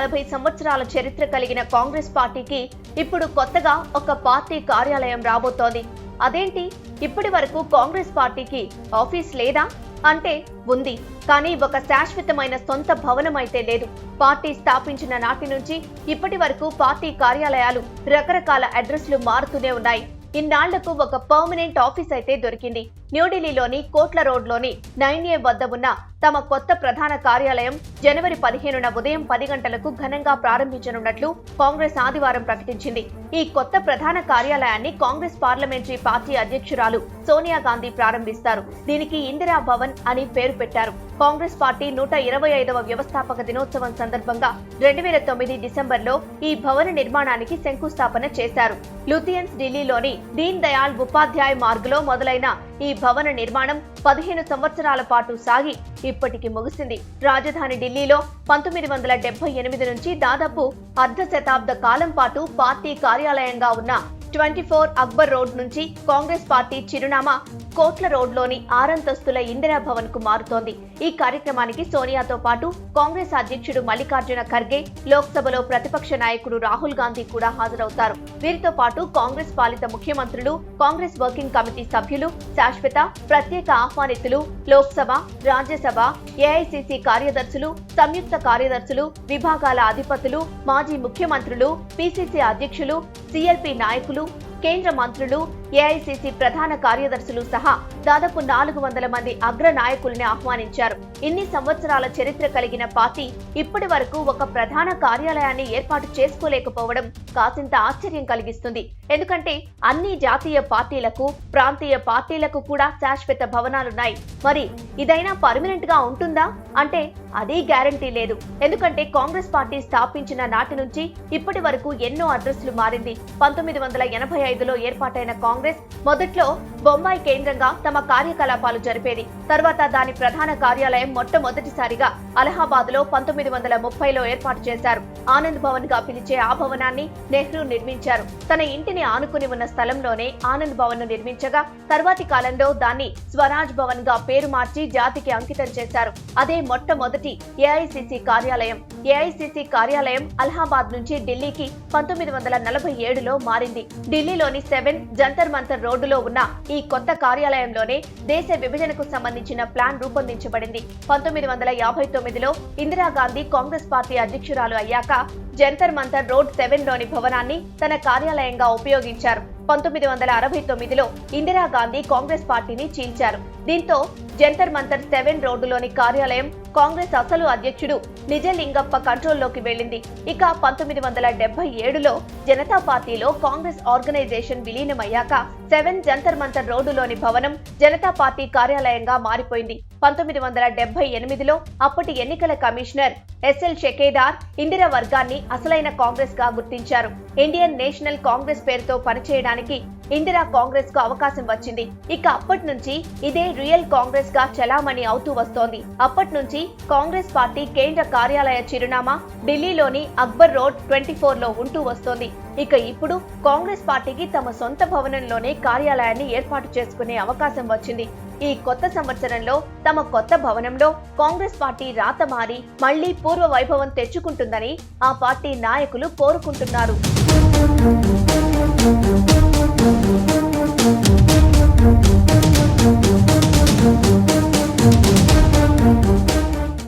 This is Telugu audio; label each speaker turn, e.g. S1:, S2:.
S1: 40 సంవత్సరాల చరిత్ర కలిగిన కాంగ్రెస్ పార్టీకి ఇప్పుడు కొత్తగా ఒక పార్టీ కార్యాలయం రాబోతోంది. అదేంటి, ఇప్పటి వరకు కాంగ్రెస్ పార్టీకి ఆఫీస్ లేదా అంటే ఉంది, కానీ ఒక శాశ్వతమైన సొంత భవనం అయితే లేదు. పార్టీ స్థాపించిన నాటి నుంచి ఇప్పటి వరకు పార్టీ కార్యాలయాలు రకరకాల అడ్రస్లు మారుతూనే ఉన్నాయి. ఇన్నాళ్లకు ఒక పర్మనెంట్ ఆఫీస్ అయితే దొరికింది. న్యూఢిల్లీలోని కోట్ల రోడ్లోని 9A వద్ద ఉన్న తమ కొత్త ప్రధాన కార్యాలయం జనవరి 15న ఉదయం 10 గంటలకు ఘనంగా ప్రారంభించనున్నట్లు కాంగ్రెస్ ఆదివారం ప్రకటించింది. ఈ కొత్త ప్రధాన కార్యాలయాన్ని కాంగ్రెస్ పార్లమెంటరీ పార్టీ అధ్యక్షురాలు సోనియా గాంధీ ప్రారంభిస్తారు. దీనికి ఇందిరా భవన్ అని పేరు పెట్టారు. కాంగ్రెస్ పార్టీ 125వ వ్యవస్థాపక దినోత్సవం సందర్భంగా 2009 డిసెంబర్లో ఈ భవన నిర్మాణానికి శంకుస్థాపన చేశారు. లుథియన్స్ ఢిల్లీలోని దీన్ దయాళ్ ఉపాధ్యాయ మార్గులో మొదలైన ఈ భవన నిర్మాణం 15 సంవత్సరాల పాటు సాగి ఇప్పటికి ముగిసింది. రాజధాని ఢిల్లీలో 1978 నుంచి దాదాపు అర్ధ శతాబ్ద కాలం పాటు పార్టీ కార్యాలయంగా ఉన్న 24 అక్బర్ రోడ్ నుంచి కాంగ్రెస్ పార్టీ చిరునామా కోట్ల రోడ్లోని 6 అంతస్తుల ఇందిరా భవన్ కు మారుతోంది. ఈ కార్యక్రమానికి సోనియాతో పాటు కాంగ్రెస్ అధ్యక్షుడు మల్లికార్జున ఖర్గే, లోక్సభలో ప్రతిపక్ష నాయకుడు రాహుల్ గాంధీ కూడా హాజరవుతారు. వీరితో పాటు కాంగ్రెస్ పాలిత ముఖ్యమంత్రులు, కాంగ్రెస్ వర్కింగ్ కమిటీ సభ్యులు, శాశ్వత, ప్రత్యేక ఆహ్వానితులు, లోక్సభ, రాజ్యసభ, ఏఐసిసి కార్యదర్శులు, సంయుక్త కార్యదర్శులు, విభాగాల అధిపతులు, మాజీ ముఖ్యమంత్రులు, పిసిసి అధ్యక్షులు, సిఎల్పి నాయకులు, కేంద్ర మంత్రులు, ఏఐసిసి ప్రధాన కార్యదర్శులు సహా దాదాపు 400 మంది అగ్ర నాయకుల్ని ఆహ్వానించారు. ఇన్ని సంవత్సరాల చరిత్ర కలిగిన పార్టీ ఇప్పటి వరకు ఒక ప్రధాన కార్యాలయాన్ని ఏర్పాటు చేసుకోలేకపోవడం కాసింత ఆశ్చర్యం కలిగిస్తుంది. ఎందుకంటే అన్ని జాతీయ పార్టీలకు, ప్రాంతీయ పార్టీలకు కూడా శాశ్వత భవనాలున్నాయి. మరి ఇదైనా పర్మనెంట్ గా ఉంటుందా అంటే అదీ గ్యారంటీ లేదు. ఎందుకంటే కాంగ్రెస్ పార్టీ స్థాపించిన నాటి నుంచి ఇప్పటి వరకు ఎన్నో అడ్రస్లు మారింది. 1985లో ఏర్పాటైన కాంగ్రెస్ మొదట్లో బొంబాయి కేంద్రంగా తమ కార్యకలాపాలు జరిపేది. తర్వాత దాని ప్రధాన కార్యాలయం మొట్టమొదటిసారిగా అలహాబాద్ లో 1930లో ఏర్పాటు చేశారు. ఆనంద్ భవన్ గా పిలిచే ఆ భవనాన్ని నెహ్రూ నిర్మించారు. తన ఇంటిని ఆనుకుని ఉన్న స్థలంలోనే ఆనంద్ భవన్ ను నిర్మించగా తర్వాతి కాలంలో దాన్ని స్వరాజ్ భవన్ గా పేరు మార్చి జాతికి అంకితం చేశారు. అదే మొట్టమొదటి ఏఐసిసి కార్యాలయం. ఏఐసిసి కార్యాలయం అలహాబాద్ నుంచి ఢిల్లీకి 1947లో మారింది. ఢిల్లీలోని 7 జంతర్ మంతర్ రోడ్డులో ఉన్న ఈ కొత్త కార్యాలయంలోనే దేశ విభజనకు సంబంధించిన ప్లాన్ రూపొందించబడింది. 1959లో ఇందిరాగాంధీ కాంగ్రెస్ పార్టీ అధ్యక్షురాలు అయ్యాక జంతర్ మంతర్ రోడ్ 7లోని భవనాన్ని తన కార్యాలయంగా ఉపయోగించారు. 1969లో ఇందిరాగాంధీ కాంగ్రెస్ పార్టీని చీల్చారు. దీంతో జంతర్ మంతర్ 7 రోడ్డులోని కార్యాలయం కాంగ్రెస్ అసలు అధ్యక్షుడు నిజలింగప్ప కంట్రోల్లోకి వెళ్లింది. ఇక 1977లో జనతా పార్టీలో కాంగ్రెస్ ఆర్గనైజేషన్ విలీనమయ్యాక 7 జంతర్ మంతర్ రోడ్డులోని భవనం జనతా పార్టీ కార్యాలయంగా మారిపోయింది. 1978లో అప్పటి ఎన్నికల కమిషనర్ ఎస్ఎల్ షెకేదార్ ఇందిరా వర్గాన్ని అసలైన కాంగ్రెస్ గా గుర్తించారు. ఇండియన్ నేషనల్ కాంగ్రెస్ పేరుతో పనిచేయడానికి ఇందిరా కాంగ్రెస్ కు అవకాశం వచ్చింది. ఇక అప్పటి నుంచి ఇదే రియల్ కాంగ్రెస్ గా చలామణి అవుతూ వస్తోంది. అప్పటి నుంచి కాంగ్రెస్ పార్టీ కేంద్ర కార్యాలయ చిరునామా ఢిల్లీలోని అక్బర్ రోడ్ 24లో ఉంటూ వస్తోంది. ఇక ఇప్పుడు కాంగ్రెస్ పార్టీకి తమ సొంత భవనంలోనే కార్యాలయాన్ని ఏర్పాటు చేసుకునే అవకాశం వచ్చింది. ఈ కొత్త సంవత్సరంలో తమ కొత్త భవనంలో కాంగ్రెస్ పార్టీ రాత మారి మళ్లీ పూర్వ వైభవం తెచ్చుకుంటుందని ఆ పార్టీ నాయకులు కోరుకుంటున్నారు.